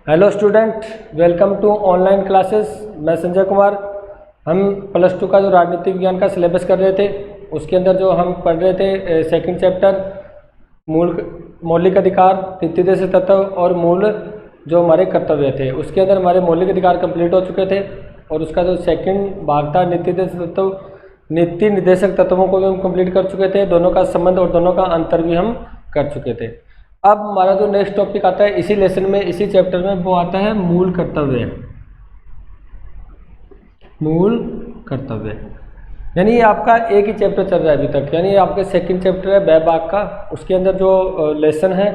Hello student, welcome to online classes. मैं संजय कुमार। हम plus two का जो राजनीति विज्ञान का सिलेबस कर रहे थे उसके अंदर जो हम पढ़ रहे थे सेकंड चैप्टर मौलिक अधिकार, नीतिदेश तत्व और मूल जो हमारे कर्तव्य थे, उसके अंदर हमारे मौलिक अधिकार कंप्लीट हो चुके थे और उसका जो सेकंड भाग था नीतिदेश तत्व, नीति निर्देशक तत्वों को भी हम कंप्लीट कर चुके थे। दोनों का संबंध और दोनों का अंतर भी हम कर चुके थे। अब हमारा जो नेक्स्ट टॉपिक आता है इसी लेसन में, इसी चैप्टर में, वो आता है मूल कर्तव्य। मूल कर्तव्य यानी ये आपका एक ही चैप्टर चल रहा है अभी तक, यानी ये आपके सेकंड चैप्टर है बै भाग का। उसके अंदर जो लेसन है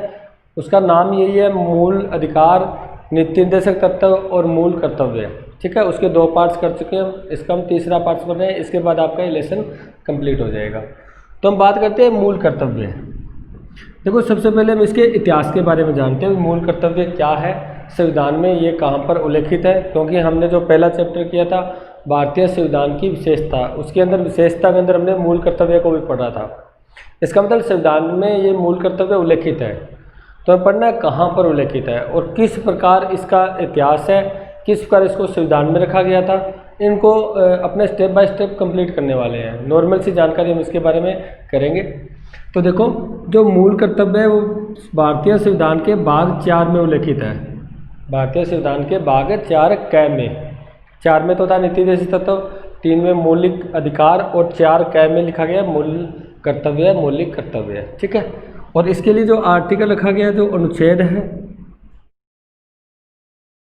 उसका नाम यही है, मूल अधिकार, नीति निर्देशक तत्व और मूल कर्तव्य। ठीक है, उसके 2 पार्ट्स कर चुके हैं, इसका हम तीसरा पार्ट्स बन रहे हैं। इसके बाद आपका ये लेसन कंप्लीट हो जाएगा। तो हम बात करते हैं मूल कर्तव्य। देखो, सबसे पहले हम इसके इतिहास के बारे में जानते हैं। मूल कर्तव्य क्या है, संविधान में ये कहाँ पर उल्लेखित है, क्योंकि हमने जो पहला चैप्टर किया था भारतीय संविधान की विशेषता, उसके अंदर विशेषता के अंदर हमने मूल कर्तव्य को भी पढ़ा था। इसका मतलब संविधान में ये मूल कर्तव्य उल्लेखित है। तो हमें पढ़ना है कहाँ पर उल्लेखित है और किस प्रकार इसका इतिहास है, किस प्रकार इसको संविधान में रखा गया था। इनको अपने स्टेप बाय स्टेप कंप्लीट करने वाले हैं। नॉर्मल सी जानकारी हम इसके बारे में करेंगे। तो देखो, जो मूल कर्तव्य है वो भारतीय संविधान के भाग 4 में उल्लेखित है। भारतीय संविधान के भाग 4 क में, 4 में तो था नीति निर्देशक तत्व, 3 में मौलिक अधिकार और 4 क में लिखा गया मूल कर्तव्य, मौलिक कर्तव्य। ठीक है, और इसके लिए जो आर्टिकल रखा गया, जो अनुच्छेद है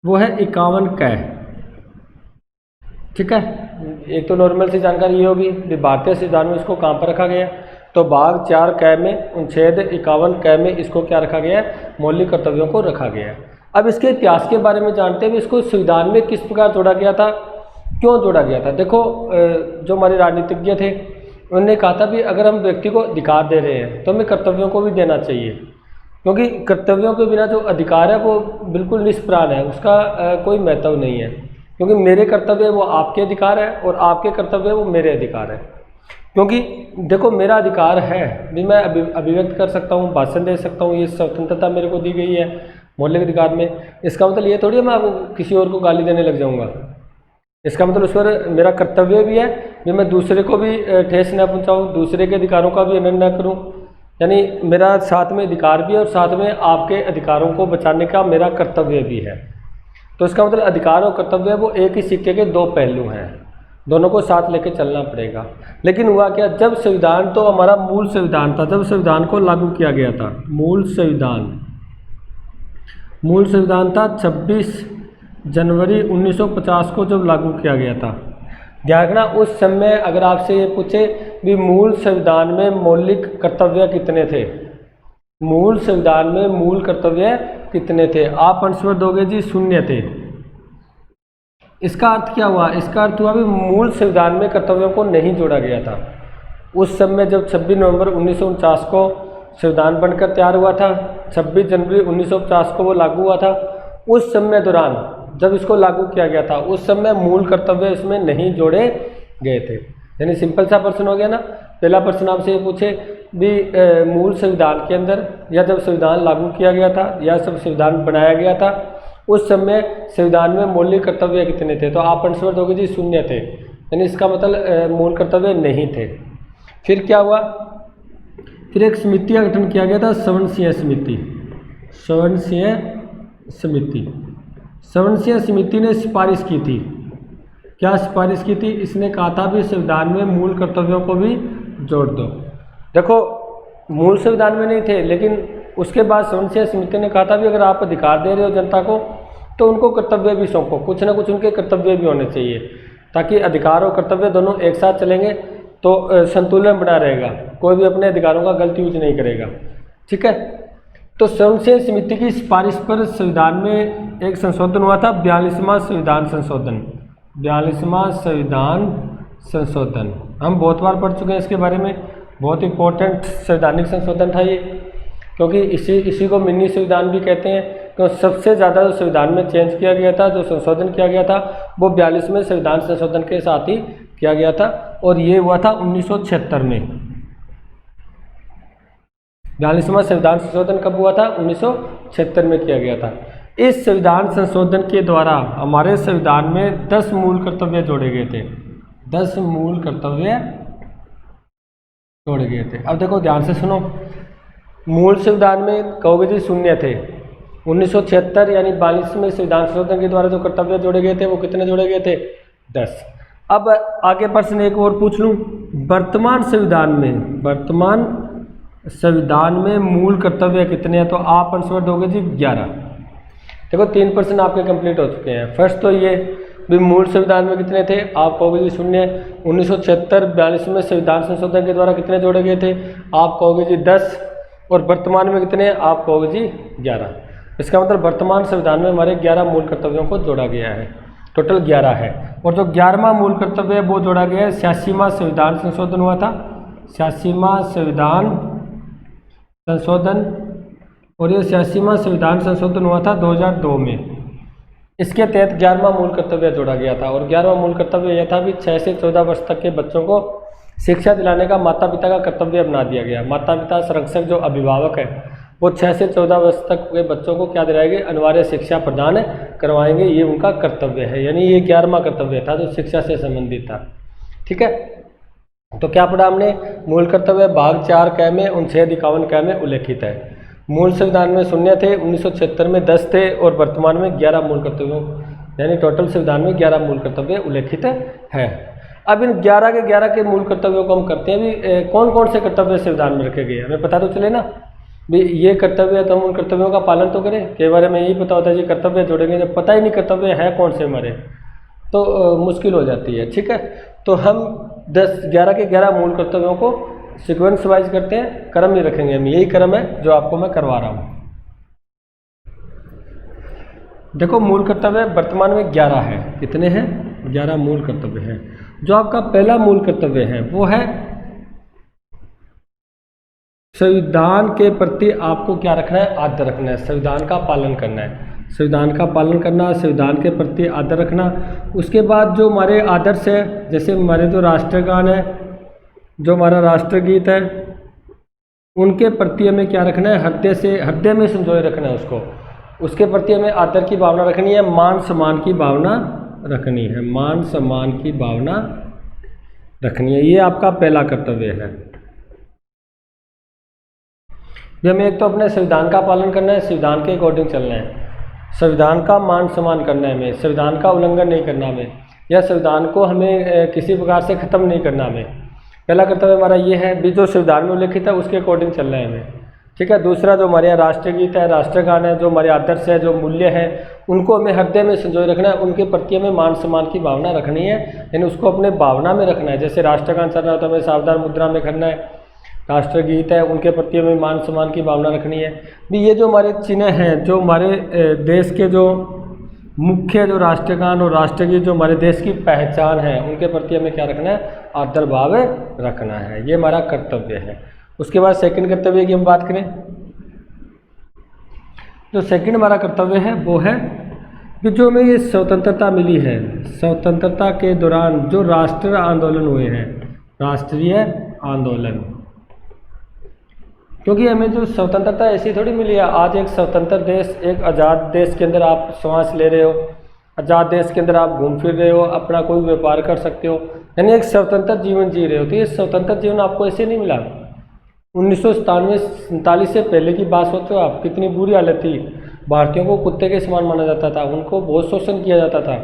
वो है 51 क। ठीक है, एक तो नॉर्मल सी जानकारी ये होगी कि भारतीय संविधान में इसको कहाँ पर रखा गया। तो भाग 4 क में अनुच्छेद 51 क में इसको क्या रखा गया है, मौलिक कर्तव्यों को रखा गया है। अब इसके इतिहास के बारे में जानते हुए इसको संविधान में किस प्रकार जोड़ा गया था, क्यों जोड़ा गया था। देखो, जो हमारे राजनीतिज्ञ थे उन्होंने कहा था भी अगर हम व्यक्ति को अधिकार दे रहे हैं तो हमें कर्तव्यों को भी देना चाहिए, क्योंकि कर्तव्यों के बिना जो अधिकार है वो बिल्कुल निष्प्राण है, उसका कोई महत्व नहीं है। क्योंकि मेरे कर्तव्य वो आपके अधिकार है और आपके कर्तव्य वो मेरे अधिकार है। क्योंकि देखो, मेरा अधिकार है भी मैं अभिव्यक्त कर सकता हूँ, भाषण दे सकता हूँ, ये स्वतंत्रता मेरे को दी गई है मौलिक अधिकार में। इसका मतलब ये थोड़ी है मैं आपको किसी और को गाली देने लग जाऊँगा। इसका मतलब उस पर मेरा कर्तव्य भी है कि मैं दूसरे को भी ठेस न पहुँचाऊँ, दूसरे के अधिकारों का भी हनन न करूँ। यानी मेरा साथ में अधिकार भी है और साथ में आपके अधिकारों को बचाने का मेरा कर्तव्य भी है। तो इसका मतलब अधिकार और कर्तव्य वो एक ही सिक्के के 2 पहलू हैं, दोनों को साथ लेके चलना पड़ेगा। लेकिन हुआ क्या, जब संविधान तो हमारा मूल संविधान था, जब संविधान को लागू किया गया था, मूल संविधान था 26 जनवरी 1950 को जब लागू किया गया था। ध्यान रखना, उस समय अगर आपसे ये पूछे भी मूल संविधान में मौलिक कर्तव्य कितने थे, मूल संविधान में मूल कर्तव्य कितने थे, आप आंसर दोगे जी 0 थे। इसका अर्थ क्या हुआ, इसका अर्थ हुआ भी मूल संविधान में कर्तव्यों को नहीं जोड़ा गया था। उस समय जब 26 नवंबर 1949 को संविधान बनकर तैयार हुआ था, 26 जनवरी 1950 को वो लागू हुआ था, उस समय दौरान जब इसको लागू किया गया था उस समय मूल कर्तव्य इसमें नहीं जोड़े गए थे। यानी सिंपल सा प्रश्न हो गया ना। पहला प्रश्न आपसे ये पूछे भी मूल संविधान के अंदर, या जब संविधान लागू किया गया था या जब संविधान बनाया गया था उस समय संविधान में मौलिक कर्तव्य कितने थे, तो आप आंसर दोगे जी 0 थे। यानी इसका मतलब मूल कर्तव्य नहीं थे। फिर क्या हुआ, फिर एक समिति का गठन किया गया था, श्रवणसिंह समिति ने सिफारिश की थी। क्या सिफारिश की थी, इसने कहा था भी संविधान में मूल कर्तव्यों को भी जोड़ दो। देखो, मूल संविधान में नहीं थे, लेकिन उसके बाद श्रवणसिंह समिति ने कहा था भी अगर आप अधिकार दे रहे हो जनता को तो उनको कर्तव्य भी सौंपो, कुछ ना कुछ उनके कर्तव्य भी होने चाहिए, ताकि अधिकार और कर्तव्य दोनों एक साथ चलेंगे तो संतुलन बना रहेगा, कोई भी अपने अधिकारों का गलत यूज नहीं करेगा। ठीक है, तो श्रवणसिंह समिति की सिफारिश पर संविधान में एक संशोधन हुआ था, 42वां संविधान संशोधन। हम बहुत बार पढ़ चुके हैं इसके बारे में, बहुत इंपॉर्टेंट संवैधानिक संशोधन था ये, क्योंकि इसी को मिनी संविधान भी कहते हैं। तो सबसे ज़्यादा जो संविधान में चेंज किया गया था, जो संशोधन किया गया था, वो 42वें संविधान संशोधन के साथ ही किया गया था, और ये हुआ था 1976 में। 42वां संविधान संशोधन कब हुआ था, 1976 में किया गया था। इस संविधान संशोधन के द्वारा हमारे संविधान में 10 मूल कर्तव्य जोड़े गए थे। 10 मूल कर्तव्य जोड़े गए थे। अब देखो ध्यान से सुनो, मूल संविधान में कहोगे जी शून्य थे। 1976 यानी 42वें संविधान संशोधन के द्वारा जो कर्तव्य जोड़े गए थे वो कितने जोड़े गए थे? 10। अब आगे प्रश्न एक और पूछ लूँ, वर्तमान संविधान में मूल कर्तव्य कितने हैं? तो आप आंसर दोगे जी 11। देखो 3 प्रश्न आपके कंप्लीट हो चुके हैं। फर्स्ट तो ये भी मूल संविधान में कितने थे? आप कहोगे जी शून्य। 1976 42वें संविधान संशोधन के द्वारा कितने जोड़े गए थे? आप कहोगे जी 10। और वर्तमान में कितने? आप कहोगे जी 11। इसका मतलब वर्तमान संविधान में हमारे 11 मूल कर्तव्यों को जोड़ा गया है। टोटल 11 है। और जो 11वां मूल कर्तव्य है वो जोड़ा गया है 86वां संविधान संशोधन हुआ था, 86वां संविधान संशोधन। और ये 86वां संविधान संशोधन हुआ था 2002 में। इसके तहत 11वां मूल कर्तव्य जोड़ा गया था। और 11वां मूल कर्तव्य यह था भी 6 से 14 वर्ष तक के बच्चों को शिक्षा दिलाने का माता पिता का कर्तव्य बना दिया गया। माता पिता संरक्षक जो अभिभावक है वो 6 से 14 वर्ष तक के बच्चों को क्या दिलाएंगे? अनिवार्य शिक्षा प्रदान करवाएंगे। ये उनका कर्तव्य है। यानी ये 11वां कर्तव्य था जो शिक्षा से संबंधित था। ठीक है, तो क्या पढ़ा हमने? मूल कर्तव्य भाग 4 क में 5951 क में उल्लेखित है। मूल संविधान में शून्य थे, 1976 में 10 थे और वर्तमान में 11 मूल कर्तव्यों यानी टोटल संविधान में 11 मूल कर्तव्य उल्लेखित है। अब इन 11 के 11 के मूल कर्तव्यों को हम करते हैं भी कौन कौन से कर्तव्य संविधान में रखे गए? हमें पता तो चले ना भी ये कर्तव्य है तो हम उन कर्तव्यों का पालन तो करें। कई बार हमें यही पता होता है जी कर्तव्य जोड़ेंगे, जब पता ही नहीं कर्तव्य है कौन से हमारे तो मुश्किल हो जाती है। ठीक है, तो हम 11 के 11 मूल कर्तव्यों को सीक्वेंस वाइज करते हैं, क्रम नहीं रखेंगे हम। यही क्रम है जो आपको मैं करवा रहा हूँ। देखो मूल कर्तव्य वर्तमान में 11 है। कितने हैं? 11 मूल कर्तव्य हैं। जो आपका पहला मूल कर्तव्य है वो है संविधान के प्रति आपको क्या रखना है? आदर रखना है, संविधान का पालन करना है। संविधान का पालन करना, संविधान के प्रति आदर रखना। उसके बाद जो हमारे आदर्श है, जैसे हमारे जो राष्ट्रगान है, जो हमारा राष्ट्रगीत है, उनके प्रति हमें क्या रखना है? हृदय में संजोए रखना है उसको। उसके प्रति हमें आदर की भावना रखनी है, मान सम्मान की भावना रखनी है, मान सम्मान की भावना रखनी है। ये आपका पहला कर्तव्य है। हमें एक तो अपने संविधान का पालन करना है, संविधान के अकॉर्डिंग चलना है, संविधान का मान सम्मान करना है हमें, संविधान का उल्लंघन नहीं करना हमें, या संविधान को हमें किसी प्रकार से ख़त्म नहीं करना हमें। पहला कर्तव्य हमारा ये है भी जो संविधान में उल्लेखित है उसके अकॉर्डिंग चलना है हमें। ठीक है, दूसरा जो हमारे यहाँ राष्ट्रगीत है, राष्ट्रगान है, जो हमारे आदर्श है, जो मूल्य है, उनको हमें हृदय में संजोए रखना है। उनके प्रति हमें मान सम्मान की भावना रखनी है, यानी उसको अपने भावना में रखना है। जैसे राष्ट्रगान चल रहा है तो हमें सावधान मुद्रा में करना है, राष्ट्रगीत है उनके प्रति हमें मान सम्मान की भावना रखनी है। भी ये जो हमारे चिन्ह हैं, जो हमारे देश के जो मुख्य जो राष्ट्रगान और राष्ट्रगीत जो हमारे देश की पहचान है, उनके प्रति हमें क्या रखना है? आदर भाव रखना है। ये हमारा कर्तव्य है। उसके बाद सेकंड कर्तव्य की हम बात करें, जो सेकंड हमारा कर्तव्य है वो है कि जो हमें ये स्वतंत्रता मिली है, स्वतंत्रता के दौरान जो राष्ट्रीय आंदोलन हुए हैं, राष्ट्रीय आंदोलन, क्योंकि हमें जो स्वतंत्रता ऐसी थोड़ी मिली है। आज एक स्वतंत्र देश, एक आज़ाद देश के अंदर आप सांस ले रहे हो, आज़ाद देश के अंदर आप घूम फिर रहे हो, अपना कोई व्यापार कर सकते हो, यानी एक स्वतंत्र जीवन जी रहे हो। तो ये स्वतंत्र जीवन आपको ऐसे नहीं मिला। 1947 से पहले की बात सोचो आप, कितनी बुरी हालत थी। भारतीयों को कुत्ते के समान माना जाता था, उनको बहुत शोषण किया जाता था।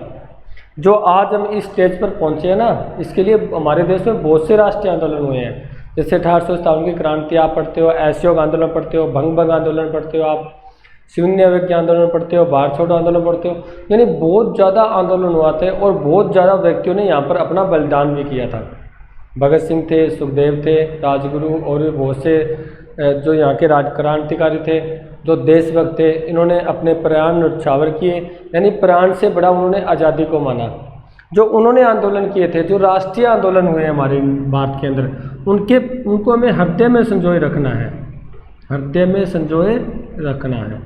जो आज हम इस स्टेज पर पहुँचे हैं ना, इसके लिए हमारे देश में बहुत से राष्ट्रीय आंदोलन हुए हैं। जैसे 1857 की क्रांति आप पढ़ते हो, असहयोग आंदोलन पढ़ते हो, भंग आंदोलन पढ़ते हो, आप शून्य अवज्ञा आंदोलन पढ़ते हो, भारत छोड़ो आंदोलन पढ़ते हो। यानी बहुत ज़्यादा आंदोलन हुआ थे और बहुत ज़्यादा व्यक्तियों ने यहाँ पर अपना बलिदान भी किया था। भगत सिंह थे, सुखदेव थे, राजगुरु और बहुत से जो यहाँ के क्रांतिकारी थे, जो देशभक्त थे, इन्होंने अपने प्राण न्यौछावर किए। यानी प्राण से बड़ा उन्होंने आज़ादी को माना। जो उन्होंने आंदोलन किए थे, जो राष्ट्रीय आंदोलन हुए हमारे भारत के अंदर, उनको हमें हृदय में संजोए रखना है, हृदय में संजोए रखना है।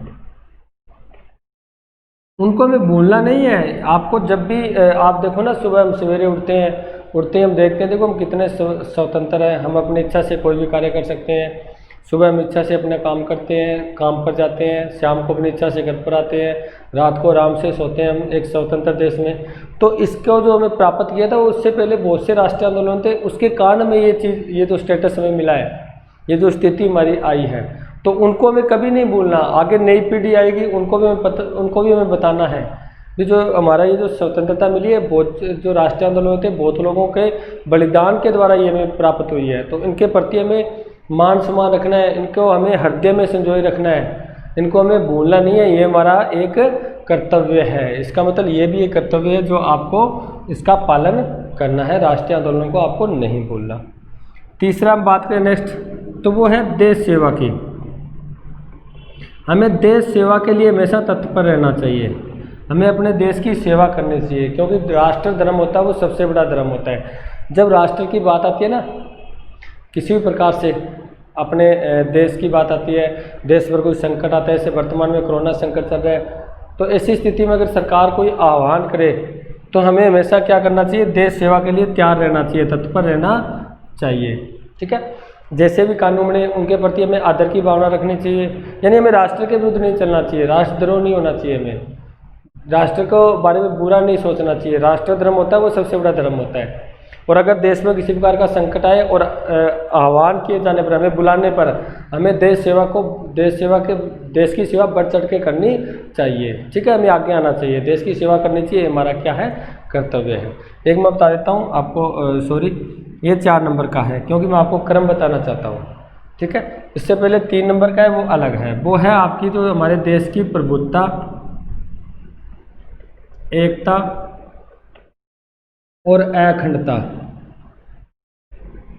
उनको हमें भूलना नहीं है। आपको जब भी आप देखो ना, सुबह हम सवेरे उठते हैं हम देखते हैं, देखो हम कितने स्वतंत्र हैं, हम अपनी इच्छा से कोई भी कार्य कर सकते हैं। सुबह हम इच्छा से अपना काम करते हैं, काम पर जाते हैं, शाम को अपनी इच्छा से घर पर आते हैं, रात को आराम से सोते हैं हम एक स्वतंत्र देश में। तो इसको जो हमें प्राप्त किया था उससे पहले बहुत से राष्ट्रीय आंदोलन थे, उसके कारण हमें ये जो स्टेटस हमें मिला है, ये जो स्थिति हमारी आई है, तो उनको हमें कभी नहीं भूलना। आगे नई पीढ़ी आएगी उनको भी हमें बताना है कि जो हमारा ये जो स्वतंत्रता मिली है, बहुत जो राष्ट्रीय आंदोलन थे, बहुत लोगों के बलिदान के द्वारा ये हमें प्राप्त हुई है। तो इनके प्रति हमें मान सम्मान रखना है, इनको हमें हृदय में संजोए रखना है, इनको हमें भूलना नहीं है। ये हमारा एक कर्तव्य है। इसका मतलब ये भी एक कर्तव्य है जो आपको इसका पालन करना है। राष्ट्रीय आंदोलन को आपको नहीं भूलना। तीसरा हम बात करें नेक्स्ट, तो वो है देश सेवा की। हमें देश सेवा के लिए हमेशा तत्पर रहना चाहिए, हमें अपने देश की सेवा करनी चाहिए, क्योंकि राष्ट्र धर्म होता है वो सबसे बड़ा धर्म होता है। जब राष्ट्र की बात आती है ना, किसी भी प्रकार से अपने देश की बात आती है, देश पर कोई संकट आता है, जैसे वर्तमान में कोरोना संकट चल रहा है, तो ऐसी स्थिति में अगर सरकार कोई आह्वान करे तो हमें हमेशा क्या करना चाहिए, देश सेवा के लिए तैयार रहना चाहिए, तत्पर रहना चाहिए। ठीक है, जैसे भी कानून बने उनके प्रति हमें आदर की भावना रखनी चाहिए, यानी हमें राष्ट्र के विरुद्ध नहीं चलना चाहिए, राष्ट्रद्रोह नहीं होना चाहिए, हमें राष्ट्र को बारे में बुरा नहीं सोचना चाहिए। राष्ट्र धर्म होता है वो सबसे बड़ा धर्म होता है। और अगर देश में किसी प्रकार का संकट आए और आह्वान किए जाने पर, हमें बुलाने पर, हमें देश की सेवा बढ़ चढ़ के करनी चाहिए। ठीक है, हमें आगे आना चाहिए, देश की सेवा करनी चाहिए, हमारा क्या है, कर्तव्य है। एक मैं बता देता हूँ आपको, ये 4 नंबर का है क्योंकि मैं आपको क्रम बताना चाहता हूँ। ठीक है, इससे पहले 3 नंबर का है वो अलग है, वो है आपकी जो हमारे देश की प्रभुत्ता, एकता और अखंडता,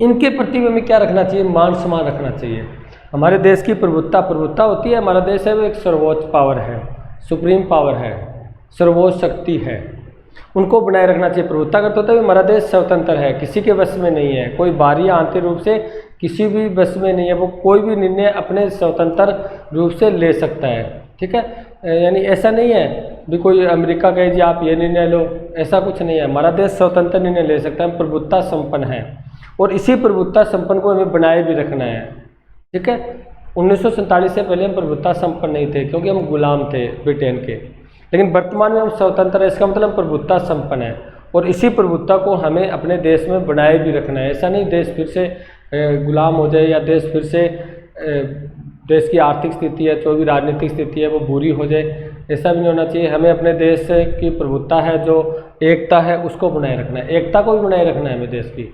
इनके प्रति हमें क्या रखना चाहिए, मान सम्मान रखना चाहिए। हमारे देश की प्रभुत्ता होती है, हमारा देश है वो एक सर्वोच्च पावर है, सुप्रीम पावर है, सर्वोच्च शक्ति है, उनको बनाए रखना चाहिए। प्रभुत्ता करते होते हुए हमारा देश स्वतंत्र है, किसी के वश में नहीं है, कोई बाहरी आंतरिक रूप से किसी भी वश में नहीं है, वो कोई भी निर्णय अपने स्वतंत्र रूप से ले सकता है। ठीक है, यानी ऐसा नहीं है भी कोई अमेरिका कहे जी आप ये निर्णय लो, ऐसा कुछ नहीं है। हमारा देश स्वतंत्र निर्णय ले सकता है, प्रभुत्ता संपन्न है, और इसी प्रभुत्ता संपन्न को हमें बनाए भी रखना है। ठीक है, 1947 से पहले हम प्रभुत्ता संपन्न नहीं थे क्योंकि हम गुलाम थे ब्रिटेन के, लेकिन वर्तमान में हम स्वतंत्र है, इसका मतलब प्रभुत्ता संपन्न है, और इसी प्रभुत्ता को हमें अपने देश में बनाए भी रखना है। ऐसा नहीं देश फिर से गुलाम हो जाए, या देश फिर से देश की आर्थिक स्थिति है, जो भी राजनीतिक स्थिति है वो बुरी हो जाए, ऐसा भी नहीं होना चाहिए। हमें अपने देश की प्रभुत्ता है, जो एकता है, उसको बनाए रखना है, एकता को भी बनाए रखना है हमें देश की।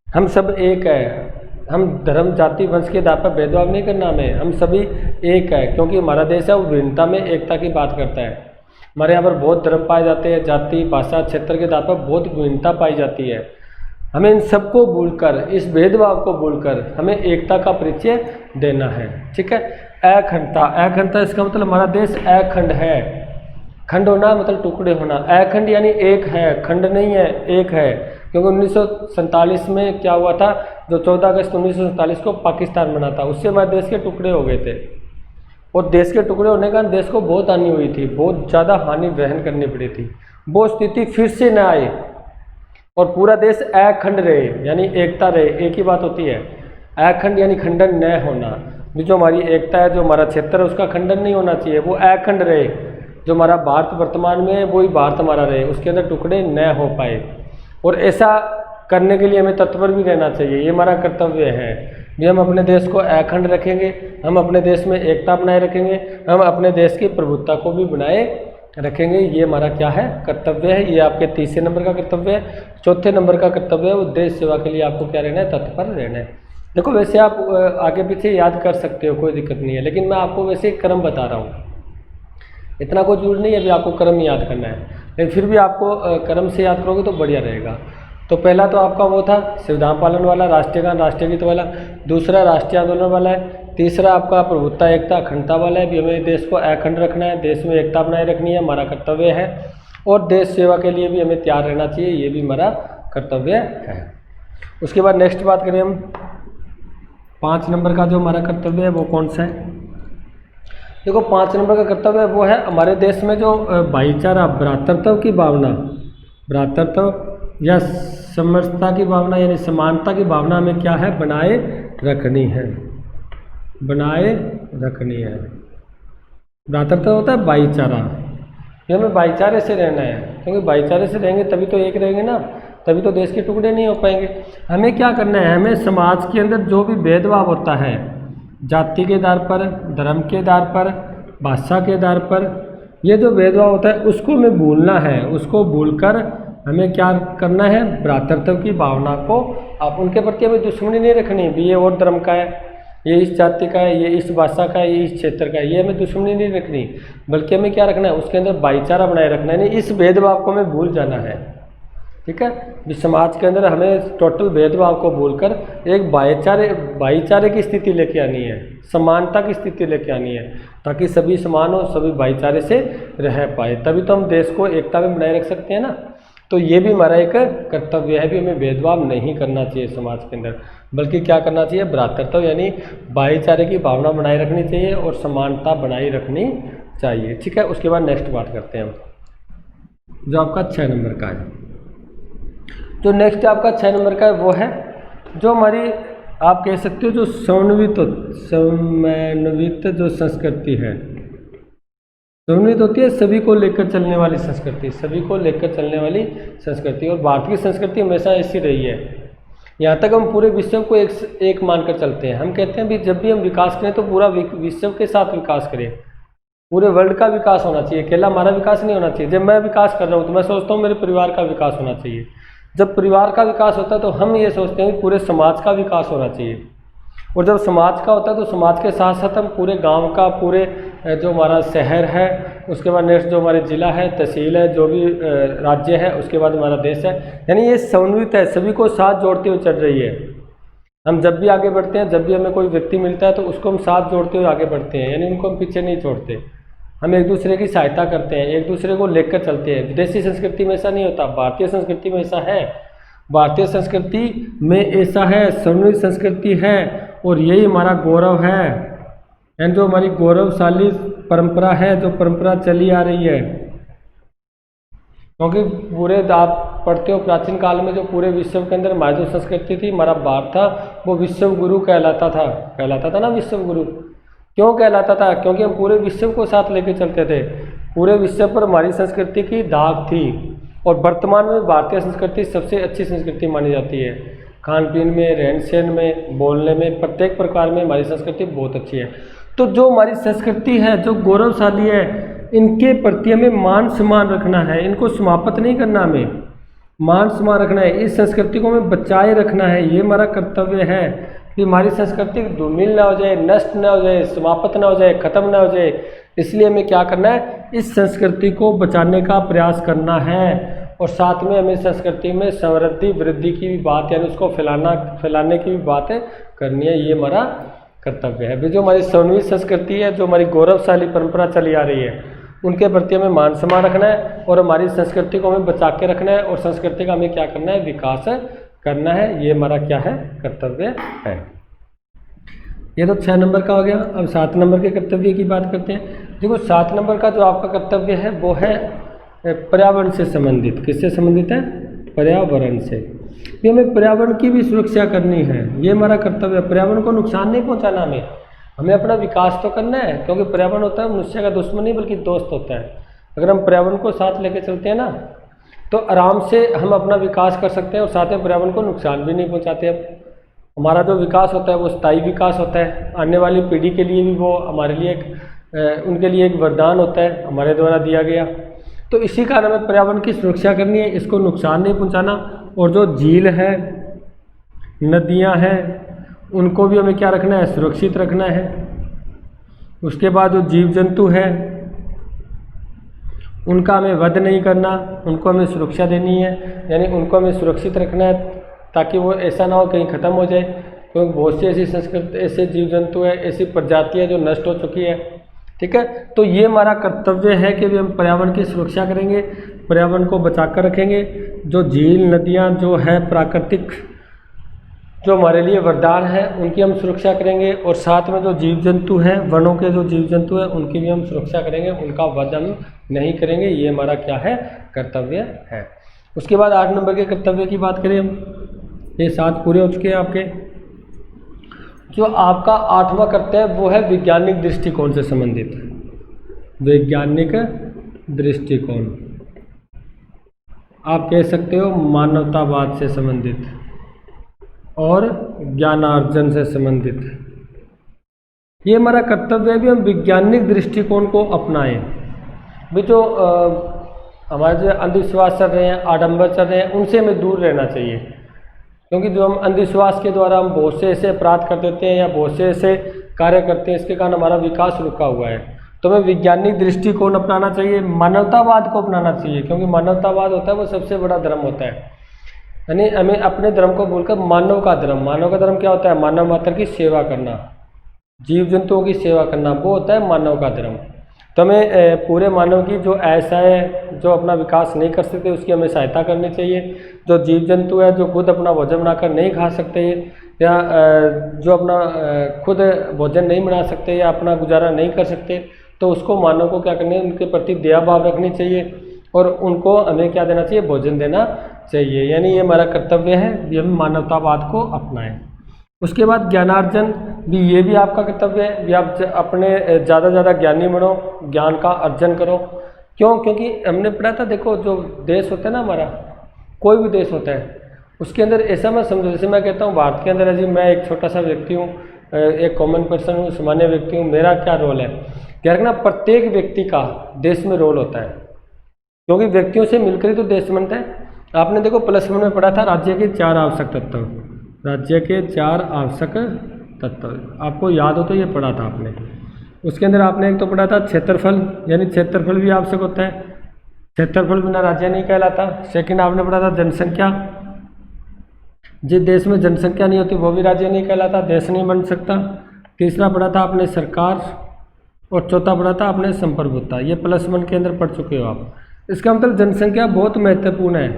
हम सब एक है, हम धर्म जाति वंश के आधार पर भेदभाव नहीं करना हमें, हम सभी एक है, क्योंकि हमारा देश है वो विभिन्नता में एकता की बात करता है। हमारे यहाँ पर बहुत धर्म पाए जाते हैं, जाति भाषा क्षेत्र के आधार पर बहुत विभिन्नता पाई जाती है। हमें इन सबको भूलकर, इस भेदभाव को भूलकर हमें एकता का परिचय देना है। ठीक है, अखंडता इसका मतलब हमारा देश अखंड है, खंड होना मतलब टुकड़े होना, अखंड यानी एक है, खंड नहीं है, एक है। क्योंकि 1947 में क्या हुआ था, जो 14 अगस्त 1947 को पाकिस्तान बना था, उससे हमारे देश के टुकड़े हो गए थे, और देश के टुकड़े होने का देश को बहुत हानि हुई थी, बहुत ज़्यादा हानि वहन करनी पड़ी थी। वो स्थिति फिर से न आए और पूरा देश अखंड रहे, यानी एकता रहे। एक ही बात होती है, अखंड यानी खंडन न होना। जो हमारी एकता है, जो हमारा क्षेत्र है, उसका खंडन नहीं होना चाहिए, वो अखंड रहे। जो हमारा भारत वर्तमान में है वही भारत हमारा रहे, उसके अंदर टुकड़े न हो पाए, और ऐसा करने के लिए हमें तत्पर भी रहना चाहिए। ये हमारा कर्तव्य है कि हम अपने देश को अखंड रखेंगे, हम अपने देश में एकता बनाए रखेंगे, हम अपने देश की प्रभुत्ता को भी बनाए रखेंगे। ये हमारा क्या है, कर्तव्य है। ये आपके 3 नंबर का कर्तव्य है। 4 नंबर का कर्तव्य है वो देश सेवा के लिए आपको क्या रहना है, तत्पर रहना है। देखो वैसे आप आगे पीछे याद कर सकते हो, कोई दिक्कत नहीं है, लेकिन मैं आपको वैसे क्रम बता रहा हूँ, इतना कोई जरूरी नहीं है अभी आपको क्रम याद करना है, लेकिन फिर भी आपको क्रम से याद करोगे तो बढ़िया रहेगा। तो पहला तो आपका वो था संविधान पालन वाला, राष्ट्रीय गान राष्ट्रीय गीत वाला। दूसरा राष्ट्रीय आंदोलन वाला है। तीसरा आपका प्रभुत्ता एकता अखंडता वाला है, भी हमें देश को अखंड रखना है, देश में एकता बनाए रखनी है, हमारा कर्तव्य है। और देश सेवा के लिए भी हमें तैयार रहना चाहिए, ये भी हमारा कर्तव्य है। उसके बाद नेक्स्ट बात करें हम 5 नंबर का जो हमारा कर्तव्य है वो कौन सा है। देखो 5 नंबर का कर्तव्य है वो है हमारे देश में जो भाईचारा, भ्रातृत्व की भावना, भ्रातृत्व या समरसता की भावना यानी समानता की भावना हमें क्या है, बनाए रखनी है, बनाए रखनी है। भ्रातृत्व होता है भाईचारा, ये हमें भाईचारे से रहना है, क्योंकि भाईचारे से रहेंगे तभी तो एक रहेंगे ना, तभी तो देश के टुकड़े नहीं हो पाएंगे। हमें क्या करना है, हमें समाज के अंदर जो भी भेदभाव होता है, जाति के आधार पर, धर्म के आधार पर, भाषा के आधार पर, ये जो भेदभाव होता है उसको हमें भूलना है। उसको भूलकर हमें क्या करना है, भ्रातृत्व की भावना को, आप उनके प्रति हमें दुश्मनी नहीं रखनी भी ये और धर्म का है, ये इस जाति का है, ये इस भाषा का है, ये इस क्षेत्र का है, ये हमें दुश्मनी नहीं रखनी, बल्कि हमें क्या रखना है, उसके अंदर भाईचारा बनाए रखना है। नहीं, इस भेदभाव को हमें भूल जाना है। ठीक है, इस समाज के अंदर हमें टोटल भेदभाव को भूलकर एक भाईचारे की स्थिति लेके आनी है, समानता की स्थिति लेके आनी है, ताकि सभी समान हो, सभी भाईचारे से रह पाए, तभी तो हम देश को एकता में बनाए रख सकते हैं ना। तो ये भी हमारा एक कर्तव्य है, भी हमें भेदभाव नहीं करना चाहिए समाज के अंदर, बल्कि क्या करना चाहिए, भ्रातृत्व यानी भाईचारे की भावना बनाए रखनी चाहिए और समानता बनाए रखनी चाहिए। ठीक है, उसके बाद नेक्स्ट बात करते हैं हम, जो आपका 6 नंबर का है। जो नेक्स्ट आपका 6 नंबर का है वो है जो हमारी, आप कह सकते हो जो समन्वित जो संस्कृति है, समन्वित होती है सभी को लेकर चलने वाली संस्कृति, सभी को लेकर चलने वाली संस्कृति। और भारतीय संस्कृति हमेशा ऐसी रही है, यहाँ तक हम पूरे विश्व को एक मानकर चलते हैं। हम कहते हैं भी जब भी हम विकास करें तो पूरा विश्व के साथ विकास करें, पूरे वर्ल्ड का विकास होना चाहिए, अकेला हमारा विकास नहीं होना चाहिए। जब मैं विकास कर रहा हूँ तो मैं सोचता हूँ मेरे परिवार का विकास होना चाहिए, जब परिवार का विकास होता है तो हम ये सोचते हैं कि पूरे समाज का विकास होना चाहिए, और जब समाज का होता है तो समाज के साथ साथ हम पूरे गांव का, पूरे जो हमारा शहर है, उसके बाद नेक्स्ट जो हमारे ज़िला है, तहसील है, जो भी राज्य है, उसके बाद हमारा देश है, यानी ये समन्वित है, सभी को साथ जोड़ते हुए चल रही है। हम जब भी आगे बढ़ते हैं, जब भी हमें कोई व्यक्ति मिलता है तो उसको हम साथ जोड़ते हुए आगे बढ़ते हैं, यानी उनको हम पीछे नहीं छोड़ते, हम एक दूसरे की सहायता करते हैं, एक दूसरे को लेकर चलते हैं। विदेशी संस्कृति में ऐसा नहीं होता, भारतीय संस्कृति में ऐसा है। भारतीय संस्कृति में ऐसा है, समन्वित संस्कृति है, और यही हमारा गौरव है, एंड जो हमारी गौरवशाली परंपरा है, जो परंपरा चली आ रही है। क्योंकि पूरे आप पढ़ते हो प्राचीन काल में जो पूरे विश्व के अंदर हमारी जो संस्कृति थी, हमारा भारत था, वो विश्व गुरु कहलाता था ना, विश्व गुरु। क्यों कहलाता था? क्योंकि हम पूरे विश्व को साथ लेके चलते थे, पूरे विश्व पर हमारी संस्कृति की दाग थी। और वर्तमान में भारतीय संस्कृति सबसे अच्छी संस्कृति मानी जाती है, खान पीन में, रहन सहन में, बोलने में, प्रत्येक प्रकार में हमारी संस्कृति बहुत अच्छी है। तो जो हमारी संस्कृति है, जो गौरवशाली है, इनके प्रति हमें मान सम्मान रखना है, इनको समाप्त नहीं करना, हमें मान सम्मान रखना है, इस संस्कृति को हमें बचाए रखना है। ये हमारा कर्तव्य है कि हमारी संस्कृति धूमिल ना हो जाए, नष्ट ना हो जाए, समाप्त ना हो जाए, खत्म ना हो जाए। इसलिए हमें क्या करना है, इस संस्कृति को बचाने का प्रयास करना है, और साथ में हमें संस्कृति में समृद्धि वृद्धि की भी बात, यानी उसको फैलाने की भी बात करनी है। ये हमारा कर्तव्य है। जो हमारी समन्वित संस्कृति है, जो हमारी गौरवशाली परंपरा चली आ रही है, उनके प्रति हमें मान सम्मान रखना है, और हमारी संस्कृति को हमें बचा के रखना है, और संस्कृति का हमें क्या करना है, विकास करना है। ये हमारा क्या है, कर्तव्य है। ये तो 6 नंबर का हो गया। अब 7 नंबर के कर्तव्य की बात करते हैं। देखो 7 नंबर का जो आपका कर्तव्य है वो है पर्यावरण से संबंधित। किससे संबंधित है? पर्यावरण से। ये हमें पर्यावरण की भी सुरक्षा करनी है, ये हमारा कर्तव्य है। पर्यावरण को नुकसान नहीं पहुंचाना, हमें अपना विकास तो करना है, क्योंकि पर्यावरण होता है मनुष्य का दुश्मन नहीं बल्कि दोस्त होता है। अगर हम पर्यावरण को साथ लेके चलते हैं ना, तो आराम से हम अपना विकास कर सकते हैं, और साथ में पर्यावरण को नुकसान भी नहीं पहुँचाते। अब हमारा जो विकास होता है वो स्थायी विकास होता है, आने वाली पीढ़ी के लिए भी वो हमारे लिए उनके लिए एक वरदान होता है, हमारे द्वारा दिया गया। तो इसी कारण हमें पर्यावरण की सुरक्षा करनी है, इसको नुकसान नहीं पहुंचाना। और जो झील है, नदियां हैं, उनको भी हमें क्या रखना है, सुरक्षित रखना है। उसके बाद जो जीव जंतु है उनका हमें वध नहीं करना, उनको हमें सुरक्षा देनी है, यानी उनको हमें सुरक्षित रखना है, ताकि वो ऐसा ना हो कहीं ख़त्म हो जाए। क्योंकि बहुत सी ऐसी संस्कृति, ऐसे जीव जंतु है, ऐसी प्रजातियाँ जो नष्ट हो चुकी है। ठीक है, तो ये हमारा कर्तव्य है कि हम पर्यावरण की सुरक्षा करेंगे, पर्यावरण को बचा कर रखेंगे। जो झील, नदियाँ जो है प्राकृतिक, जो हमारे लिए वरदान है, उनकी हम सुरक्षा करेंगे। और साथ में जो जीव जंतु हैं, वनों के जो जीव जंतु हैं, उनकी भी हम सुरक्षा करेंगे, उनका वध हम नहीं करेंगे। ये हमारा क्या है, कर्तव्य है। उसके बाद 8 नंबर के कर्तव्य की बात करें हम। ये 7 पूरे हो चुके हैं आपके। जो आपका 8वां कर्तव्य है वो है वैज्ञानिक दृष्टिकोण से संबंधित। वैज्ञानिक दृष्टिकोण, आप कह सकते हो मानवतावाद से संबंधित और ज्ञानार्जन से संबंधित। ये हमारा कर्तव्य है भी हम वैज्ञानिक दृष्टिकोण को अपनाएं। भी जो हमारे जो अंधविश्वास चल रहे हैं, आडंबर चल रहे हैं, उनसे हमें दूर रहना चाहिए। क्योंकि जो हम अंधविश्वास के द्वारा हम बहुत से ऐसे अपराध कर देते हैं या बहुत से ऐसे कार्य करते हैं, इसके कारण हमारा विकास रुका हुआ है। तो हमें वैज्ञानिक दृष्टिकोण अपनाना चाहिए, मानवतावाद को अपनाना चाहिए, क्योंकि मानवतावाद होता है वो सबसे बड़ा धर्म होता है। यानी हमें अपने धर्म को बोलकर मानव का धर्म क्या होता है? मानव मात्र की सेवा करना, जीव जंतुओं की सेवा करना, वो होता है मानव का धर्म। तो हमें पूरे मानव की जो ऐसा है जो अपना विकास नहीं कर सकते उसकी हमें सहायता करनी चाहिए। जो जीव जंतु है जो खुद अपना भोजन बनाकर नहीं खा सकते या जो अपना खुद भोजन नहीं बना सकते या अपना गुजारा नहीं कर सकते, तो उसको मानव को क्या करना है? उनके प्रति दया भाव रखनी चाहिए और उनको हमें क्या देना चाहिए? भोजन देना चाहिए। यानी ये हमारा कर्तव्य है, ये हम मानवतावाद को अपनाएं। उसके बाद ज्ञानार्जन भी, ये भी आपका कर्तव्य है भी आप अपने ज़्यादा से ज़्यादा ज्ञानी बनो, ज्ञान का अर्जन करो। क्यों? क्योंकि हमने पढ़ा था, देखो जो देश होता है ना हमारा, कोई भी देश होता है, उसके अंदर ऐसा मैं समझो, जैसे मैं कहता हूँ भारत के अंदर है जी, मैं एक छोटा सा व्यक्ति हूँ, एक कॉमन पर्सन हूँ, सामान्य व्यक्ति हूँ, मेरा क्या रोल है? क्या रखना? प्रत्येक व्यक्ति का देश में रोल होता है, क्योंकि व्यक्तियों से मिलकर ही तो देश बनता है। आपने देखो +1 में पढ़ा था राज्य के 4 आवश्यक तत्व, राज्य के 4 आवश्यक तत्व, आपको याद हो तो ये पढ़ा था आपने। उसके अंदर आपने एक तो पढ़ा था क्षेत्रफल, यानी क्षेत्रफल भी आवश्यक होता है, क्षेत्रफल बिना राज्य नहीं कहलाता। सेकंड आपने पढ़ा था जनसंख्या, जिस देश में जनसंख्या नहीं होती वो भी राज्य नहीं कहलाता, देश नहीं बन सकता। तीसरा पढ़ा था आपने सरकार, और चौथा पढ़ा था आपने संप्रभुता। ये +1 के अंदर पढ़ चुके हो आप। इसका मतलब जनसंख्या बहुत महत्वपूर्ण है,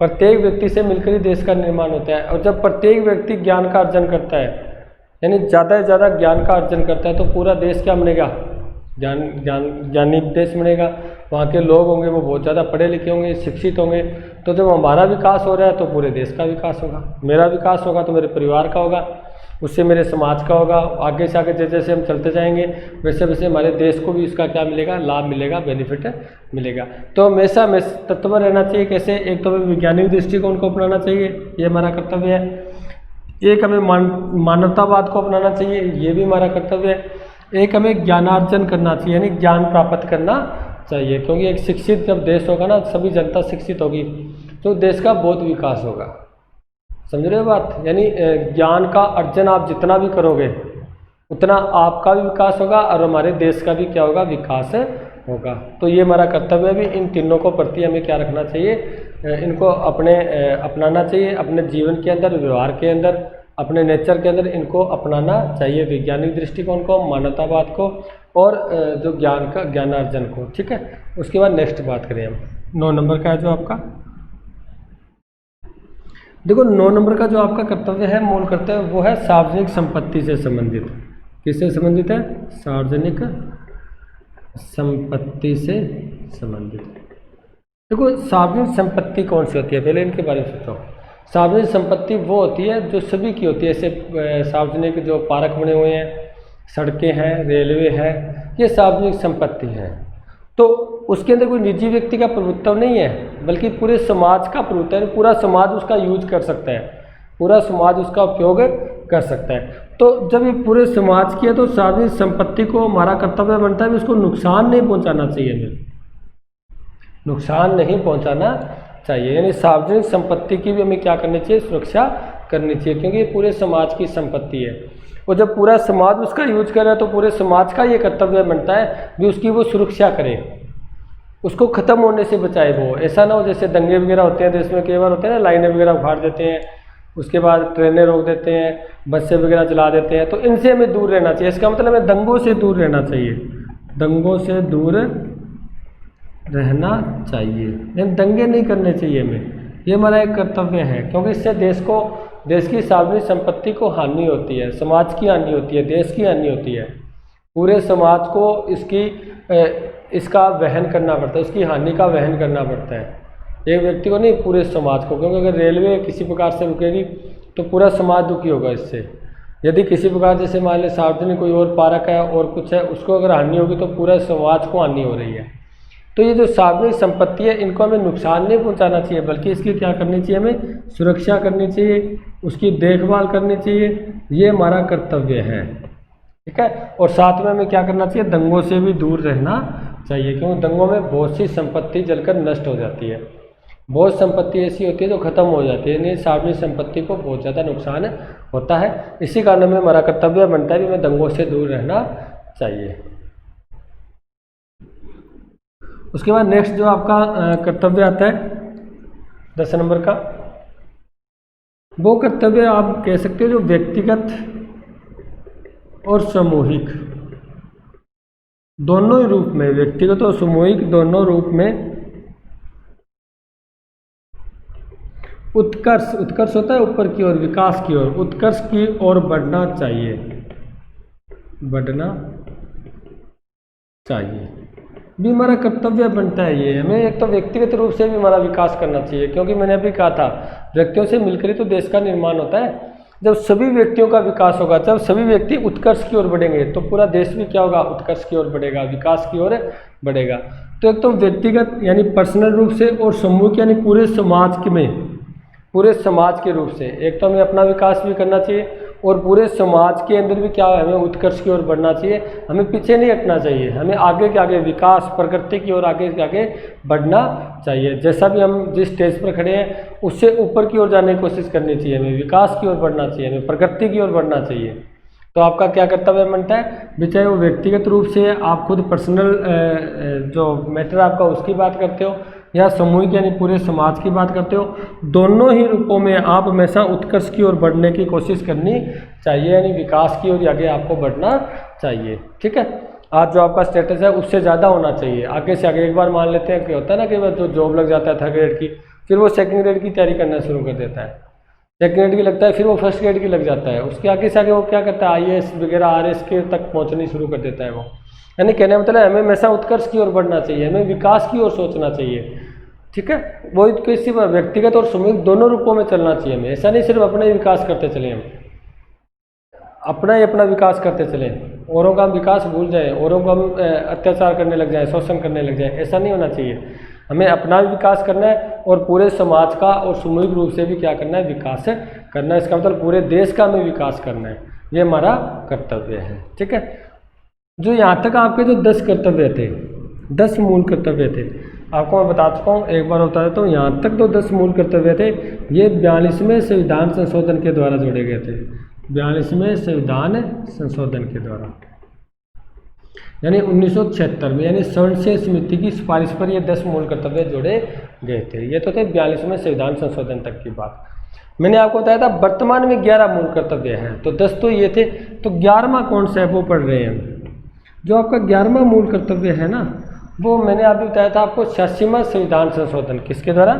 प्रत्येक व्यक्ति से मिलकर ही देश का निर्माण होता है। और जब प्रत्येक व्यक्ति ज्ञान का अर्जन करता है, यानी ज़्यादा से ज़्यादा ज्ञान का अर्जन करता है, तो पूरा देश क्या बनेगा? ज्ञानी देश बनेगा। वहाँ के लोग होंगे वो बहुत ज़्यादा पढ़े लिखे होंगे, शिक्षित होंगे। तो जब हमारा विकास हो रहा है तो पूरे देश का विकास होगा, मेरा विकास होगा तो मेरे परिवार का होगा, उससे मेरे समाज का होगा। आगे से आगे जैसे जैसे हम चलते जाएंगे वैसे वैसे हमारे देश को भी इसका क्या मिलेगा? लाभ मिलेगा, बेनिफिट मिलेगा। तो हमेशा हमें तत्पर रहना चाहिए। कैसे? एक तो हमें वैज्ञानिक दृष्टिकोण को अपनाना चाहिए, ये हमारा कर्तव्य है। एक हमें मानवतावाद को अपनाना चाहिए, ये भी हमारा कर्तव्य है। एक हमें ज्ञानार्जन करना चाहिए, यानी ज्ञान प्राप्त करना चाहिए, क्योंकि एक शिक्षित जब देश होगा ना, सभी जनता शिक्षित होगी तो देश का बहुत विकास होगा। समझ रहे हो बात? यानी ज्ञान का अर्जन आप जितना भी करोगे उतना आपका भी विकास होगा और हमारे देश का भी क्या होगा? विकास होगा। तो ये हमारा कर्तव्य भी, इन तीनों को प्रति हमें क्या रखना चाहिए? इनको अपनाना चाहिए अपने जीवन के अंदर, व्यवहार के अंदर, अपने नेचर के अंदर इनको अपनाना चाहिए, वैज्ञानिक दृष्टिकोण को, मानवतावाद को और जो ज्ञानार्जन को। ठीक है, उसके बाद नेक्स्ट बात करें हम 9 नंबर का है जो आपका, देखो 9 नंबर का जो आपका कर्तव्य है, मूल कर्तव्य, वो है सार्वजनिक संपत्ति से संबंधित। किससे संबंधित है? सार्वजनिक संपत्ति से संबंधित। देखो सार्वजनिक संपत्ति कौन सी होती है, पहले इनके बारे में सोचो। सार्वजनिक संपत्ति वो होती है जो सभी की होती है, जैसे सार्वजनिक जो पार्क बने हुए हैं, सड़कें हैं, रेलवे है, ये सार्वजनिक संपत्ति है। तो उसके अंदर कोई निजी व्यक्ति का प्रभुत्व नहीं है, बल्कि पूरे समाज का प्रभुत्व है। पूरा समाज उसका यूज कर सकता है, पूरा समाज उसका उपयोग कर सकता है। तो जब ये पूरे समाज की है तो सार्वजनिक संपत्ति को हमारा कर्तव्य बनता है कि उसको नुकसान नहीं पहुंचाना चाहिए, हमें नुकसान नहीं पहुंचाना चाहिए। यानी सार्वजनिक संपत्ति की भी हमें क्या करनी चाहिए? सुरक्षा करनी चाहिए, क्योंकि ये पूरे समाज की संपत्ति है। और जब पूरा समाज उसका यूज कर रहा है तो पूरे समाज का ये कर्तव्य बनता है कि उसकी वो सुरक्षा करे, उसको ख़त्म होने से बचाए। वो ऐसा ना हो जैसे दंगे वगैरह होते हैं देश में, कई बार होते हैं ना, लाइनें वगैरह उखाड़ देते हैं, उसके बाद ट्रेनें रोक देते हैं, बसें वगैरह चला देते हैं। तो इनसे हमें दूर रहना चाहिए। इसका मतलब हमें दंगों से दूर रहना चाहिए, दंगों से दूर रहना चाहिए, यानी दंगे नहीं करने चाहिए हमें। ये हमारा एक कर्तव्य है, क्योंकि इससे देश की सार्वजनिक संपत्ति को हानि होती है, समाज की हानि होती है, देश की हानि होती है। पूरे समाज को इसका वहन करना पड़ता है, उसकी हानि का वहन करना पड़ता है, एक व्यक्ति को नहीं, पूरे समाज को। क्योंकि अगर रेलवे किसी प्रकार से रुकेगी तो पूरा समाज दुखी होगा इससे। यदि किसी प्रकार जैसे मान लीजिए सार्वजनिक कोई और पार्क है और कुछ है, उसको अगर हानि होगी तो पूरा समाज को हानि हो रही है। तो ये जो सार्वजनिक संपत्ति है इनको हमें नुकसान नहीं पहुंचाना चाहिए, बल्कि इसकी क्या करनी चाहिए, हमें सुरक्षा करनी चाहिए, उसकी देखभाल करनी चाहिए, ये हमारा कर्तव्य है। ठीक है। और साथ में हमें क्या करना चाहिए, दंगों से भी दूर रहना चाहिए, क्योंकि दंगों में बहुत सी संपत्ति जलकर नष्ट हो जाती है। बहुत संपत्ति ऐसी होती है जो खत्म हो जाती है, यानी सार्वजनिक संपत्ति को बहुत ज़्यादा नुकसान होता है। इसी कारण में हमारा कर्तव्य बनता है कि हमें दंगों से दूर रहना चाहिए। उसके बाद नेक्स्ट जो आपका कर्तव्य आता है 10 नंबर का, वो कर्तव्य आप कह सकते हो जो व्यक्तिगत और सामूहिक दोनों ही रूप में, व्यक्तिगत और सामूहिक दोनों रूप में उत्कर्ष, उत्कर्ष होता है ऊपर की ओर, विकास की ओर, उत्कर्ष की ओर बढ़ना चाहिए, बढ़ना चाहिए भी हमारा कर्तव्य बनता है। ये हमें एक तो व्यक्तिगत रूप से भी हमारा विकास करना चाहिए, क्योंकि मैंने अभी कहा था व्यक्तियों से मिलकर ही तो देश का निर्माण होता है। जब सभी व्यक्तियों का विकास होगा, जब सभी व्यक्ति उत्कर्ष की ओर बढ़ेंगे तो पूरा देश भी क्या होगा, उत्कर्ष की ओर बढ़ेगा, विकास की ओर बढ़ेगा। तो एक तो व्यक्तिगत यानी पर्सनल रूप से, और समूह यानी पूरे समाज में, पूरे समाज के रूप से एक तो हमें अपना विकास भी करना चाहिए और पूरे समाज के अंदर भी क्या है, हमें उत्कर्ष की ओर बढ़ना चाहिए। हमें पीछे नहीं हटना चाहिए, हमें आगे के आगे विकास, प्रगति की ओर आगे के आगे बढ़ना चाहिए। जैसा भी हम जिस स्टेज पर खड़े हैं उससे ऊपर की ओर जाने की कोशिश करनी चाहिए, हमें विकास की ओर बढ़ना चाहिए, हमें प्रगति की ओर बढ़ना चाहिए। तो आपका क्या कर्तव्य बनता है भी, चाहे वो व्यक्तिगत रूप से आप खुद पर्सनल जो मैटर आपका उसकी बात करते हो, या सामूहिक यानी पूरे समाज की बात करते हो, दोनों ही रूपों में आप हमेशा उत्कर्ष की ओर बढ़ने की कोशिश करनी चाहिए, यानी विकास की ओर आगे आपको बढ़ना चाहिए। ठीक है। आज जो आपका स्टेटस है उससे ज़्यादा होना चाहिए, आगे से आगे। एक बार मान लेते हैं कि होता है ना कि जो जॉब लग जाता है 3rd ग्रेड की, फिर वो 2nd ग्रेड की तैयारी करना शुरू कर देता है, 2nd ग्रेड की लगता है, फिर वो 1st ग्रेड की लग जाता है, उसके आगे से आगे वो क्या करता है, IAS वगैरह RS के तक पहुँचनी शुरू कर देता है वो। यानी कहने का मतलब हमें हमेशा उत्कर्ष की ओर बढ़ना चाहिए, हमें विकास की ओर सोचना चाहिए। ठीक है। वो किसी व्यक्तिगत और सामूहिक दोनों रूपों में चलना चाहिए हमें। ऐसा नहीं सिर्फ अपना ही विकास करते चले, हम अपना ही अपना विकास करते चले, औरों का विकास भूल जाए, औरों को हम अत्याचार करने लग जाए, शोषण करने लग जाए, ऐसा नहीं होना चाहिए। हमें अपना भी विकास करना है और पूरे समाज का और सामूहिक रूप से भी क्या करना है, विकास करना है। इसका मतलब पूरे देश का हमें विकास करना है, ये हमारा कर्तव्य है। ठीक है। जो यहाँ तक आपके जो 10 कर्तव्य थे, 10 मूल कर्तव्य थे, आपको मैं बता चुका हूँ, एक बार बता देता हूँ। यहाँ तक तो 10 मूल कर्तव्य थे, ये 42वें संविधान संशोधन के द्वारा जोड़े गए थे, 42वें संविधान संशोधन के द्वारा, यानी 1976 में, यानी संसदीय समिति की सिफारिश पर ये 10 मूल कर्तव्य जोड़े गए थे। ये तो थे 42वें संविधान संशोधन तक की बात। मैंने आपको बताया था वर्तमान में 11 मूल कर्तव्य हैं, तो 10 तो ये थे, तो 11वां कौन सा है वो पढ़ रहे हैं। जो आपका 11वां मूल कर्तव्य है ना, वो मैंने अभी बताया था आपको 86वां संविधान संशोधन, किसके द्वारा,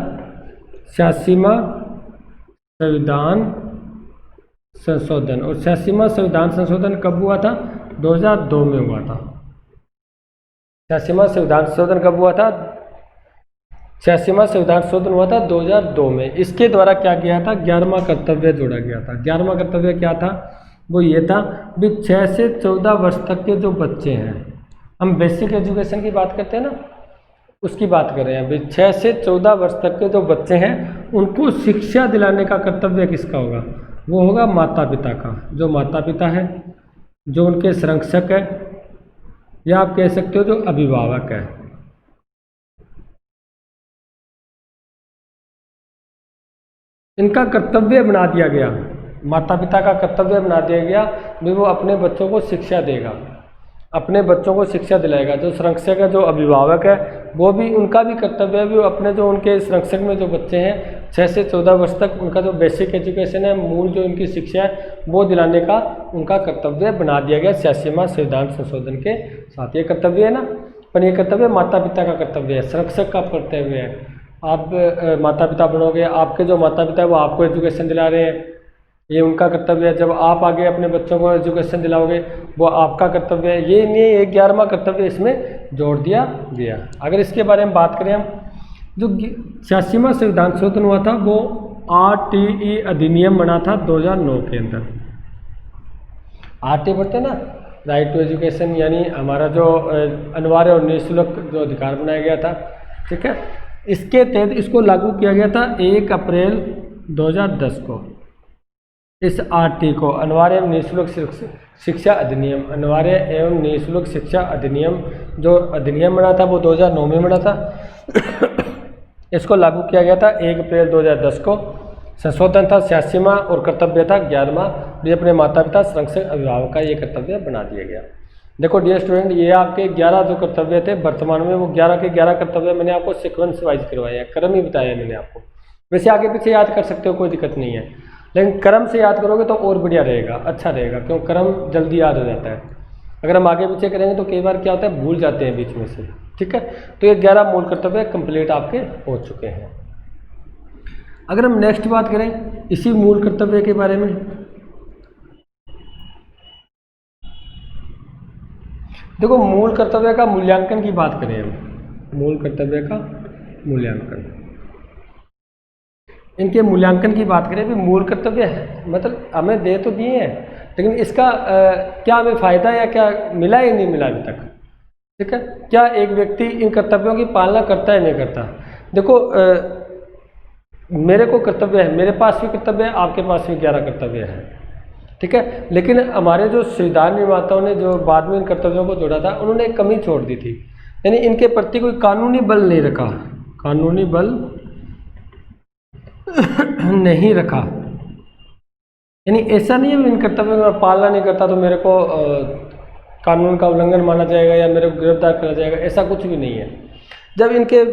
86वां संविधान संशोधन। और 86वां संविधान संशोधन कब हुआ था, 2002 में हुआ था। 86वां संविधान संशोधन कब हुआ था, 86वां संविधान संशोधन हुआ था 2002 में। इसके द्वारा क्या किया था, 11वां कर्तव्य जोड़ा गया था। 11वां कर्तव्य क्या था, वो ये था भी 6 से 14 वर्ष तक के जो बच्चे हैं, हम बेसिक एजुकेशन की बात करते हैं ना, उसकी बात कर रहे हैं। भाई 6 से 14 वर्ष तक के जो बच्चे हैं उनको शिक्षा दिलाने का कर्तव्य किसका होगा, वो होगा माता पिता का। जो माता पिता है, जो उनके संरक्षक है, या आप कह सकते हो जो अभिभावक है। इनका कर्तव्य बना दिया गया, माता पिता का कर्तव्य बना दिया गया भी वो अपने बच्चों को शिक्षा देगा, अपने बच्चों को शिक्षा दिलाएगा। जो संरक्षक है, जो अभिभावक है, वो भी, उनका भी कर्तव्य है भी वो अपने जो उनके संरक्षक में जो बच्चे हैं 6 से 14 वर्ष तक, उनका जो बेसिक एजुकेशन है, मूल जो उनकी शिक्षा है, वो दिलाने का उनका कर्तव्य बना दिया गया 86वां संविधान संशोधन के साथ। ये कर्तव्य है ना, पर ये कर्तव्य माता पिता का कर्तव्य है, संरक्षक का कर्तव्य है। आप माता पिता बनोगे, आपके जो माता पिता है वो आपको एजुकेशन दिला रहे हैं, ये उनका कर्तव्य है। जब आप आगे अपने बच्चों को एजुकेशन दिलाओगे, वो आपका कर्तव्य है। ये नहीं, एक 11वां कर्तव्य इसमें जोड़ दिया गया। अगर इसके बारे में बात करें हम, जो 86वां संविधान संशोधन हुआ था वो RTE अधिनियम बना था 2009 के अंदर। आरटी पढ़ते हैं ना, राइट टू एजुकेशन, यानी हमारा जो अनिवार्य और निःशुल्क जो अधिकार बनाया गया था, ठीक है, इसके तहत इसको लागू किया गया था 1 अप्रैल 2010 को। इस आरटी को अनिवार्य एवं निःशुल्क शिक्षा अधिनियम, अनिवार्य एवं निःशुल्क शिक्षा अधिनियम जो अधिनियम बना था वो 2009 में बना था। इसको लागू किया गया था 1 अप्रैल 2010 को। संशोधन था 86वां और कर्तव्य था 11वां। ये अपने माता पिता संरक्षक अभिभावक का ये कर्तव्य बना दिया गया। देखो डियर स्टूडेंट, ये आपके 11 जो कर्तव्य थे वर्तमान में, वो 11 के 11 कर्तव्य मैंने आपको सीक्वेंस वाइज करवाए हैं, क्रम ही बताया मैंने आपको। वैसे आगे पीछे याद कर सकते हो, कोई दिक्कत नहीं है, लेकिन क्रम से याद करोगे तो और बढ़िया रहेगा, अच्छा रहेगा, क्यों क्रम जल्दी याद हो जाता है। अगर हम आगे पीछे करेंगे तो कई बार क्या होता है, भूल जाते हैं बीच में से, ठीक है। तो ये 11 मूल कर्तव्य कंप्लीट आपके हो चुके हैं। अगर हम नेक्स्ट बात करें इसी मूल कर्तव्य के बारे में, देखो मूल कर्तव्य का मूल्यांकन की बात करें हम, मूल कर्तव्य का मूल्यांकन, इनके मूल्यांकन की बात करें भी, मूल कर्तव्य है मतलब हमें दे तो दिए हैं, लेकिन इसका क्या हमें फ़ायदा या क्या मिला या नहीं मिला अभी तक, ठीक है। क्या एक व्यक्ति इन कर्तव्यों की पालना करता है नहीं करता। देखो मेरे को कर्तव्य है, मेरे पास भी कर्तव्य है, आपके पास भी 11 कर्तव्य है, ठीक है। लेकिन हमारे जो संविधान निर्माताओं ने जो बाद में इन कर्तव्यों को जोड़ा था, उन्होंने एक कमी छोड़ दी थी, यानी इनके प्रति कोई कानूनी बल नहीं रखा, कानूनी बल नहीं रखा। यानी ऐसा नहीं है इन कर्तव्यों का पालना नहीं करता तो मेरे को कानून का उल्लंघन माना जाएगा या मेरे को गिरफ्तार करा जाएगा, ऐसा कुछ भी नहीं है। जब इनके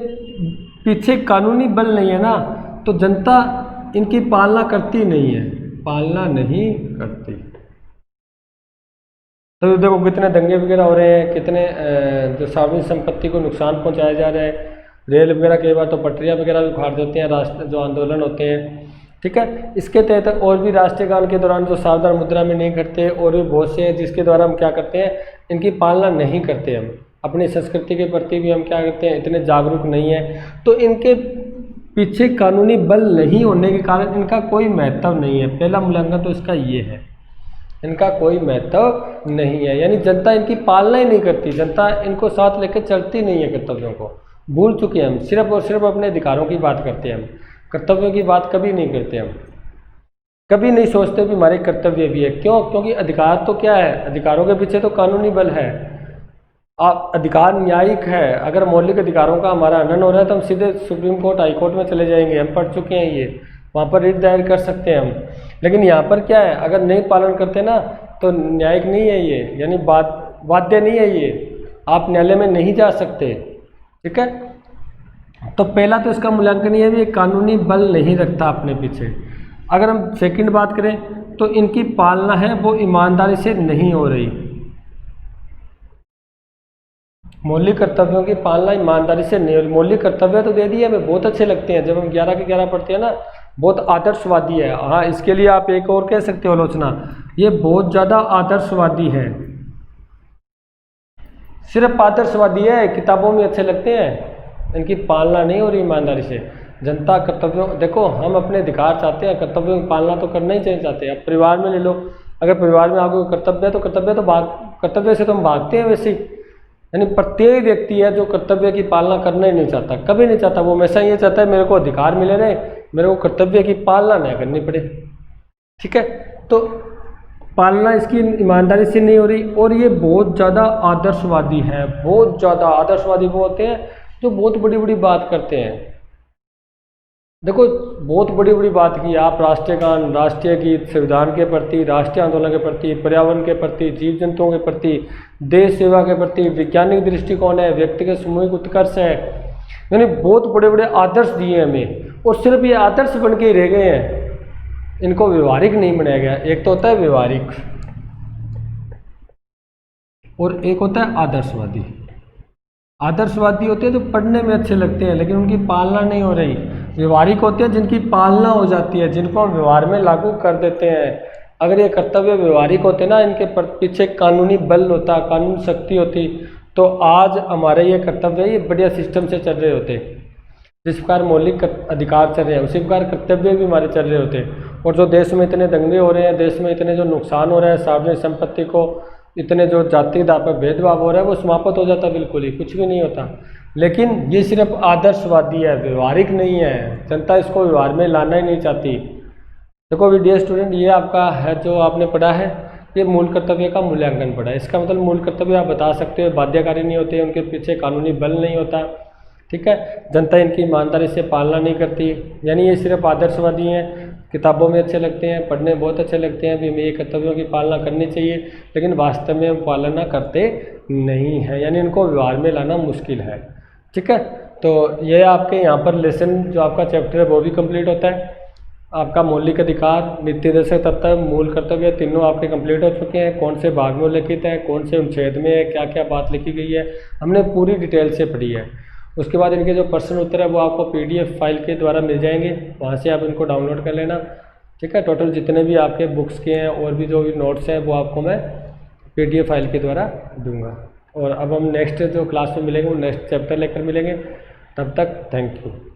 पीछे कानूनी बल नहीं है ना, तो जनता इनकी पालना करती नहीं है, पालना नहीं करती। तो देखो कितने दंगे वगैरह हो रहे हैं, कितने जो सार्वजनिक संपत्ति को नुकसान पहुंचाया जा रहा है, रेल वगैरह कई बार तो पटरियां वगैरह भी उखाड़ देते हैं, राष्ट्र जो आंदोलन होते हैं, ठीक है। इसके तहत और भी राष्ट्रीय गान के दौरान जो सावधान मुद्रा में नहीं करते, और भी बहुत से हैं जिसके द्वारा हम क्या करते हैं, इनकी पालना नहीं करते। हम अपनी संस्कृति के प्रति भी हम क्या करते हैं, इतने जागरूक नहीं है, तो इनके पीछे कानूनी बल नहीं होने के कारण इनका कोई महत्व नहीं है। पहला मूल्यांकन तो इसका ये है, इनका कोई महत्व नहीं है, यानी जनता इनकी पालना ही नहीं करती, जनता इनको साथ लेकर चलती नहीं है, कर्तव्यों को भूल चुके हैं हम। सिर्फ और सिर्फ अपने अधिकारों की बात करते हैं हम, कर्तव्यों की बात कभी नहीं करते हम, कभी नहीं सोचते भी हमारे कर्तव्य भी है। क्यों? क्योंकि अधिकार तो क्या है, अधिकारों के पीछे तो कानूनी बल है, आप अधिकार न्यायिक है। अगर मौलिक अधिकारों का हमारा हनन हो रहा है तो हम सीधे सुप्रीम कोर्ट, हाई कोर्ट में चले जाएंगे, हम पढ़ चुके हैं ये, वहाँ पर रिट दायर कर सकते हैं हम। लेकिन यहाँ पर क्या है, अगर नहीं पालन करते ना तो न्यायिक नहीं है ये, यानी बाध्य नहीं है ये, आप न्यायालय में नहीं जा सकते, ठीक है। तो पहला तो इसका मूल्यांकन ये भी कानूनी बल नहीं रखता अपने पीछे। अगर हम सेकंड बात करें तो इनकी पालना है वो ईमानदारी से नहीं हो रही, मौलिक कर्तव्यों की पालना ईमानदारी से नहीं हो रही। मौलिक कर्तव्य तो दे दिए, हमें बहुत अच्छे लगते हैं, जब हम 11 के 11 पढ़ते हैं ना, बहुत आदर्शवादी है। हाँ, इसके लिए आप एक और कह सकते हो आलोचना, ये बहुत ज़्यादा आदर्शवादी है, सिर्फ आदर्शवादी है, किताबों में अच्छे लगते हैं, इनकी पालना नहीं हो रही ईमानदारी से। जनता कर्तव्यों, देखो हम अपने अधिकार चाहते हैं, कर्तव्यों की पालना तो करना ही चाहते हैं। अब परिवार में ले लो, अगर परिवार में आपको कर्तव्य है तो कर्तव्य से तो हम भागते हैं वैसे ही, यानी प्रत्येक व्यक्ति है जो कर्तव्य की पालना करना ही नहीं चाहता, कभी नहीं चाहता, वो हमेशा ये चाहता है मेरे को अधिकार मिले रहे, मेरे को कर्तव्य की पालना नहीं करनी पड़े, ठीक है। तो पालना इसकी ईमानदारी से नहीं हो रही, और ये बहुत ज़्यादा आदर्शवादी है, बहुत ज़्यादा आदर्शवादी वो होते हैं जो बहुत बड़ी बड़ी बात करते हैं। देखो बहुत बड़ी बड़ी बात की आप, राष्ट्रीय गान, राष्ट्रीय गीत, संविधान के प्रति, राष्ट्रीय आंदोलन के प्रति, पर्यावरण के प्रति, जीव जंतुओं के प्रति, देश सेवा के प्रति, वैज्ञानिक दृष्टिकोण है, व्यक्ति के सामूहिक उत्कर्ष है, यानी बहुत बड़े बड़े आदर्श दिए हमें, और सिर्फ ये आदर्श बन के ही रह गए हैं, इनको व्यवहारिक नहीं बनाया गया। एक तो होता है व्यवहारिक और एक होता है आदर्शवादी। आदर्शवादी होते हैं जो पढ़ने में अच्छे लगते हैं लेकिन उनकी पालना नहीं हो रही। व्यवहारिक होते हैं जिनकी पालना हो जाती है, जिनको हम व्यवहार में लागू कर देते हैं। अगर ये कर्तव्य व्यवहारिक होते ना, इनके पीछे कानूनी बल होता, कानून शक्ति होती, तो आज हमारे ये कर्तव्य ये बढ़िया सिस्टम से चल रहे होते। जिस प्रकार मौलिक अधिकार चल रहे हैं उसी प्रकार कर्तव्य भी हमारे चल रहे होते हैं। और जो देश में इतने दंगे हो रहे हैं, देश में इतने जो नुकसान हो रहे हैं, सार्वजनिक संपत्ति को इतने जो जाति आधार पर भेदभाव हो रहा है, वो समाप्त हो जाता, बिल्कुल ही कुछ भी नहीं होता। लेकिन ये सिर्फ आदर्शवादी है, व्यवहारिक नहीं है। जनता इसको व्यवहार में लाना ही नहीं चाहती। देखो डियर स्टूडेंट, ये आपका है जो आपने पढ़ा है, ये मूल कर्तव्य का मूल्यांकन पढ़ा है। इसका मतलब मूल कर्तव्य आप बता सकते हो, बाध्यकारी नहीं होते, उनके पीछे कानूनी बल नहीं होता, ठीक है। जनता इनकी ईमानदारी से पालना नहीं करती, यानी ये सिर्फ आदर्शवादी हैं, किताबों में अच्छे लगते हैं, पढ़ने में बहुत अच्छे लगते हैं, भी हमें ये कर्तव्यों की पालना करनी चाहिए, लेकिन वास्तव में पालना करते नहीं हैं, यानी इनको व्यवहार में लाना मुश्किल है, ठीक है। तो ये आपके यहाँ पर लेसन जो आपका चैप्टर है वो भी कंप्लीट होता है। आपका मौलिक अधिकार, नीति निर्देशक तत्व, मूल कर्तव्य, तीनों आपके कंप्लीट हो चुके हैं। कौन से भाग में उल्लिखित है, कौन से अनुच्छेद में है, क्या क्या बात लिखी गई है, हमने पूरी डिटेल से पढ़ी है। उसके बाद इनके जो प्रश्न उत्तर है वो आपको PDF फाइल के द्वारा मिल जाएंगे, वहाँ से आप इनको डाउनलोड कर लेना, ठीक है। टोटल जितने भी आपके बुक्स के हैं और भी जो भी नोट्स हैं वो आपको मैं PDF फाइल के द्वारा दूंगा। और अब हम नेक्स्ट जो क्लास में मिलेंगे वो नेक्स्ट चैप्टर लेकर मिलेंगे। तब तक थैंक यू।